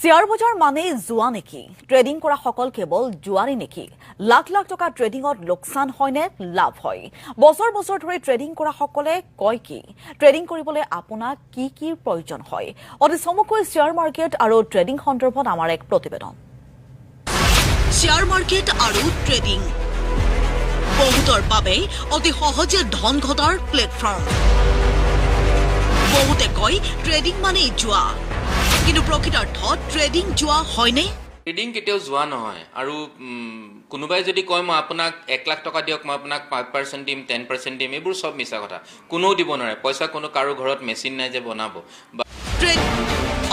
Share বজাৰ মানে জুৱা নেকি? ট্ৰেডিং কৰা সকল কেৱল জুৱাৰী নেকি? লাখ লাখ টকা ট্ৰেডিঙত লোকচান হয়নে লাভ হয়? বছৰ বছৰ ধৰি ট্ৰেডিং কৰা সকলে কয় কি? ট্ৰেডিং কৰিবলৈ আপোনাক কি কি প্ৰয়োজন হয়? অতি চমুকৈ শ্বেয়াৰ মাৰ্কেট আৰু ট্ৰেডিং সন্দৰ্ভত আমাৰ এক প্ৰতিবেদন। শ্বেয়াৰ মাৰ্কেট আৰু ট্ৰেডিং বহুতৰ বাবে অতি সহজে ধন ঘটাৰ প্লেটফৰ্ম। বহুতে কয় ট্ৰেডিং মানে জুৱা, কিন্তু প্ৰকৃতাৰ্থত ট্ৰেডিং জুৱা হয়নে? ট্ৰেডিং কেতিয়াও জুৱা নহয়। আৰু কোনোবাই যদি কয় মই আপোনাক 1 লাখ টকা দিয়ক, মই আপোনাক 5% দিম, 10% দিম, এইবোৰ চব মিছা কথা। কোনেও দিব নোৱাৰে। পইচা কোনো কাৰো ঘৰত মেচিন নাই যে বনাব।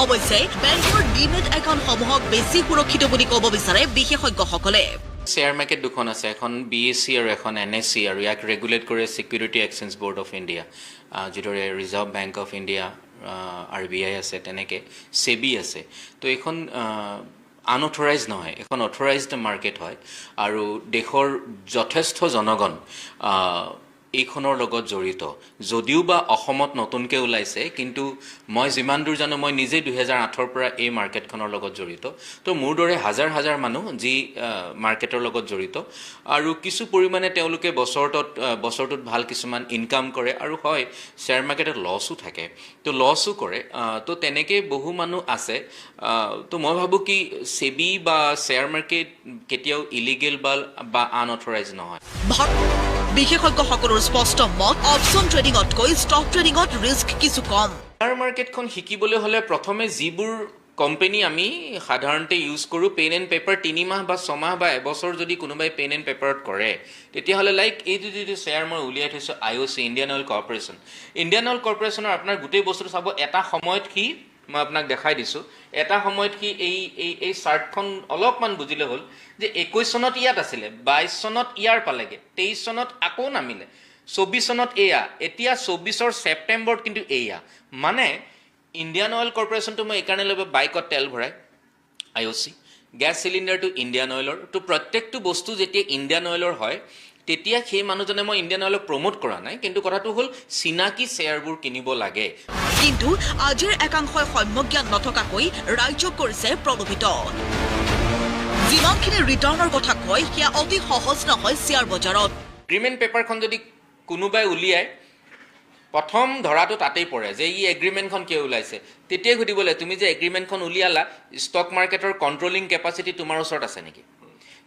অৱশ্যে বেংকৰ ডিমেট একাউণ্টসমূহক বেছি সুৰক্ষিত বুলি ক'ব বিচাৰে বিশেষজ্ঞসকলে। শ্বেয়াৰ মাৰ্কেট দুখন আছে, এখন BSE আৰু এখন NSE, আৰু ইয়াক ৰেগুলেট কৰে security exchange board of India, যিদৰে reserve bank of India, RBI আছে, তেনেকৈ SEBI আছে। তো এইখন আনঅথৰাইজ নহয়, এখন অথৰাইজড মাৰ্কেট হয়। আৰু দেশৰ যথেষ্ট জনগণ এইখনৰ লগত জড়িত। যদিও বা অসমত নতুনকৈ ওলাইছে, কিন্তু মই যিমান দূৰ জানো, মই নিজে 2008ৰ পৰা এই মাৰ্কেটখনৰ লগত জড়িত। তো মোৰ দৰে হাজাৰ হাজাৰ মানুহ যি মাৰ্কেটৰ লগত জড়িত, আৰু কিছু পৰিমাণে তেওঁলোকে বছৰটোত ভাল কিছুমান ইনকাম কৰে। আৰু হয়, শ্বেয়াৰ মাৰ্কেটত লছো থাকে, তো লছো কৰে। তো তেনেকৈ বহু মানুহ আছে। তো মই ভাবোঁ কি SEBI বা শ্বেয়াৰ মাৰ্কেট কেতিয়াও ইলিগেল বা আনঅথৰাইজ নহয়। বিশেষজ্ঞসকলৰ স্পষ্ট মত, অপশ্যন ট্ৰেডিঙতকৈ ষ্টক ট্ৰেডিঙত ৰিস্ক কিছু কম। শ্বেয়াৰ মাৰ্কেটখন শিকিবলৈ হ'লে প্ৰথমে যিবোৰ কোম্পানী আমি সাধাৰণতে ইউজ কৰোঁ, পেন এণ্ড পেপাৰ 3 মাহ বা 6 মাহ বা এবছৰ যদি কোনোবাই পেন এণ্ড পেপাৰত কৰে, তেতিয়াহ'লে লাইক এইটো যিটো শ্বেয়াৰ মই উলিয়াই থৈছোঁ IOC, Indian oil corporation. Indian oil কৰ্পৰেশ্যনৰ আপোনাৰ গোটেই বস্তুটো চাব। এটা সময়ত সি, মই আপোনাক দেখাই দিছোঁ, এটা সময়ত সি এই চাৰ্টখন অলপমান বুজিলে হ'ল যে 21 চনত ইয়াত আছিলে, 22 চনত ইয়াৰ পালেগে, 23 চনত আকৌ নামিলে, 24 চনত এয়া, এতিয়া 24ৰ ছেপ্টেম্বৰত কিন্তু এয়া। মানে ইণ্ডিয়ান অইল কৰ্পৰেশ্যনটো মই এইকাৰণে লৈ বাইকত তেল ভৰাই, IOC, গেছ চিলিণ্ডাৰটো ইণ্ডিয়ান অইলৰ। তো প্ৰত্যেকটো বস্তু যেতিয়া ইণ্ডিয়ান অইলৰ হয়, তেতিয়া সেই মানুহজনে, মই ইণ্ডিয়ান অইলক প্ৰমোট কৰা নাই, কিন্তু কথাটো হ'ল চিনাকি শ্বেয়াৰবোৰ কিনিব লাগে। কিন্তু আজিৰ একাংশই সম্যক জ্ঞান নথকাকৈ ৰাইজক কৰিছে প্ৰলোভিত। যিমানখিনি ৰিটাৰ্ণৰ কথা কয়, সেয়া অতি সহজ নহয় শ্বেয়াৰ বজাৰত। এগ্ৰিমেণ্ট পেপাৰখন যদি কোনোবাই উলিয়াই, প্ৰথম ধৰাটো তাতেই পৰে যে ই এগ্ৰিমেণ্টখন কিয় ওলাইছে। তেতিয়াই সুধিবলৈ, তুমি যে এগ্ৰিমেণ্টখন উলিয়ালা, ষ্টক মাৰ্কেটৰ কণ্ট্ৰলিং কেপাচিটি তোমাৰ ওচৰত আছে নেকি?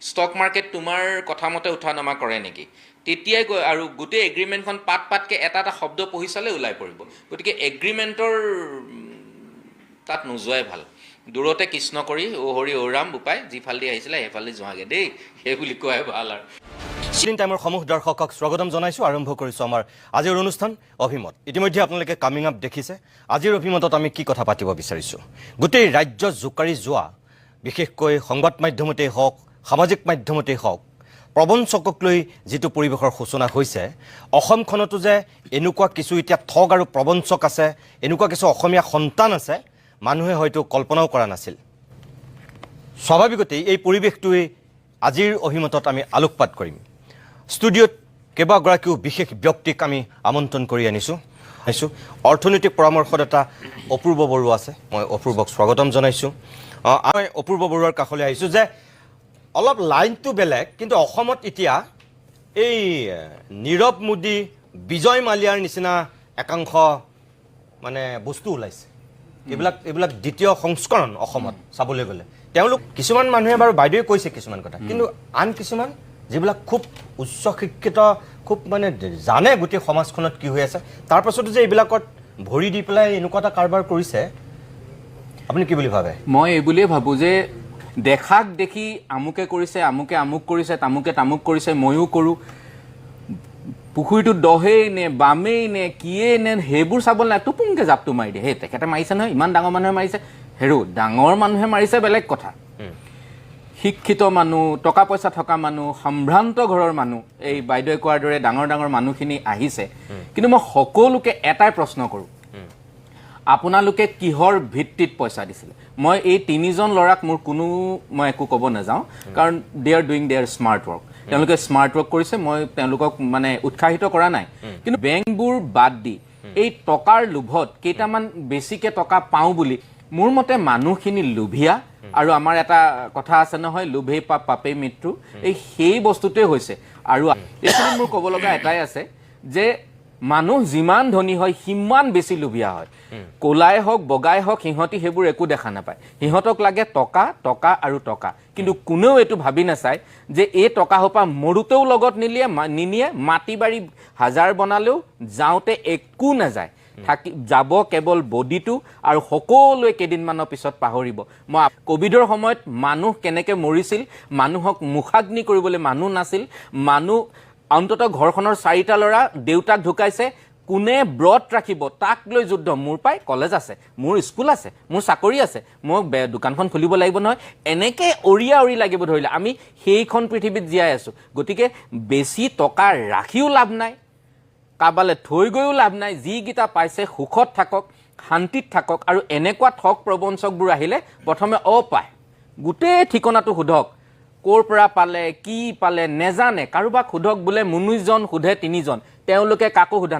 ষ্টক মাৰ্কেট তোমাৰ কথা মতে উঠা নমা কৰে নেকি? তেতিয়াই গৈ আৰু গোটেই এগ্ৰিমেণ্টখন পাতকৈ এটা এটা শব্দ পঢ়ি চালে ওলাই পৰিব। গতিকে এগ্ৰিমেণ্টৰ তাত নোযোৱাই ভাল। দূৰতে কৃষ্ণ কৰি অ হৰি অ ৰাম বোপাই, যিফালেদি আহিছিলে সেইফালেদি যোৱাগে দেই, সেই বুলি কোৱাই ভাল। আৰু স্ক্ৰীন টাইমৰ সমূহ দৰ্শকক স্বাগতম জনাইছোঁ। আৰম্ভ কৰিছোঁ আমাৰ আজিৰ অনুষ্ঠান অভিমত। ইতিমধ্যে আপোনালোকে কামিং আপ দেখিছে। আজিৰ অভিমতত আমি কি কথা পাতিব বিচাৰিছোঁ, গোটেই ৰাজ্য জোকাৰি যোৱা, বিশেষকৈ সংবাদ মাধ্যমতেই হওক, সামাজিক মাধ্যমতেই হওক, প্ৰবঞ্চকক লৈ যিটো পৰিৱেশৰ সূচনা হৈছে, অসমখনতো যে এনেকুৱা কিছু এতিয়া ঠগ আৰু প্ৰবঞ্চক আছে, এনেকুৱা কিছু অসমীয়া সন্তান আছে, মানুহে হয়তো কল্পনাও কৰা নাছিল। স্বাভাৱিকতেই এই পৰিৱেশটোৱে আজিৰ অভিমতত আমি আলোকপাত কৰিম। ষ্টুডিঅ'ত কেইবাগৰাকীও বিশেষ ব্যক্তিক আমি আমন্ত্ৰণ কৰি আনিছোঁ। অৰ্থনৈতিক পৰামৰ্শদাতা অপূৰ্ব বৰুৱা আছে, মই অপূৰ্বক স্বাগতম জনাইছোঁ। মই অপূৰ্ব বৰুৱাৰ কাষলৈ আহিছোঁ যে অলপ লাইনটো বেলেগ, কিন্তু অসমত এতিয়া এই নীৰৱ মোদী, বিজয় মালিয়াৰ নিচিনা একাংশ মানে বস্তু ওলাইছে। এইবিলাক দ্বিতীয় সংস্কৰণ অসমত চাবলৈ গ'লে। তেওঁলোক কিছুমান মানুহে বাৰু বাইদেৱে কৈছে কিছুমান কথা, কিন্তু আন কিছুমান যিবিলাক খুব উচ্চ শিক্ষিত, খুব মানে জানে গোটেই সমাজখনত কি হৈ আছে, তাৰ পাছতো যে এইবিলাকত ভৰি দি পেলাই এনেকুৱা এটা কাৰবাৰ কৰিছে, আপুনি কি বুলি ভাবে? মই এই বুলিয়ে ভাবোঁ যে দেখাক দেখি আমুকে কৰিছে, আমুকে আমুক কৰিছে, তামুকে তামুক কৰিছে, ময়ো কৰোঁ, পুখুৰীটো দহেই নে বামেই নে কিয়েই নে সেইবোৰ চাবলৈ নাই, টোপুংকৈ জাপটো মাৰি দিয়ে। সেই তেখেতে মাৰিছে নহয়, ইমান ডাঙৰ মানুহে মাৰিছে। হেৰো ডাঙৰ মানুহে মাৰিছে বেলেগ কথা, শিক্ষিত মানুহ, টকা পইচা থকা মানুহ, সম্ভ্ৰান্ত ঘৰৰ মানুহ, এই বাইদেৱে কোৱাৰ দৰে ডাঙৰ ডাঙৰ মানুহখিনি আহিছে। কিন্তু মই সকলোকে এটাই প্ৰশ্ন কৰোঁ, আপোনালোকে কিহৰ ভিত্তিত পইচা দিছিলে? মই এই 3জন ল'ৰাক মই একো ক'ব নাযাওঁ, কাৰণ they are doing their smart work. তেওঁলোকে স্মাৰ্ট ৱৰ্ক কৰিছে, মই তেওঁলোকক মানে উৎসাহিত কৰা নাই। কিন্তু বেংকবোৰ বাদ দি এই টকাৰ লোভত কেইটামান বেছিকৈ টকা পাওঁ বুলি মোৰ মতে মানুহখিনি লোভিয়া আৰু আমাৰ এটা কথা আছে নহয় লোভে পাপ পাপে মৃত্যু সেই বস্তুটোৱে হৈছে আৰু এইখিনি মোৰ ক'ব লগা এটাই আছে যে মানুহ যিমান ধনী হয় সিমান বেছি লোভিয়া হয় ক'লাই হওক বগাই হওক সিহঁতি সেইবোৰ একো দেখা নাপায় সিহঁতক লাগে টকা টকা আৰু টকা কিন্তু কোনেও এইটো ভাবি নাচায় যে এই টকা সোপা মৰোতেও লগত নিনিয়ে মাটি বাৰী হাজাৰ বনালেও যাওঁতে একো নাযায় থাকি যাব কেৱল বডিটো আৰু সকলোৱে কেইদিনমানৰ পিছত পাহৰিব মই কোভিডৰ সময়ত মানুহ কেনেকৈ মৰিছিল মানুহক মুখাগ্নি কৰিবলৈ মানুহ নাছিল মানুহ অন্ততঃ ঘৰখনৰ 4টা ল'ৰা দেউতাক ঢুকাইছে কোনে ব্ৰত ৰাখিব তাক লৈ যুদ্ধ মোৰ পাই কলেজ আছে মোৰ স্কুল আছে মোৰ চাকৰি আছে মোক দোকানখন খুলিব লাগিব নহয় এনেকৈ অৰিয়া অৰি লাগিব ধৰিলে আমি সেইখন পৃথিৱীত জীয়াই আছোঁ গতিকে বেছি টকা ৰাখিও লাভ নাই কাবালে থৈ গৈও লাভ নাই যিকেইটা পাইছে সুখত থাকক শান্তিত থাকক আৰু এনেকুৱা ঠগ প্ৰবঞ্চকবোৰ আহিলে প্ৰথমে পায় গোটেই ঠিকনাটো সোধক ক'ৰ পৰা পালে কি পালে নেজানে কাৰোবাক সোধক বোলে 19জন সোধে 3জন তেওঁলোকে কাকো সোধা নাই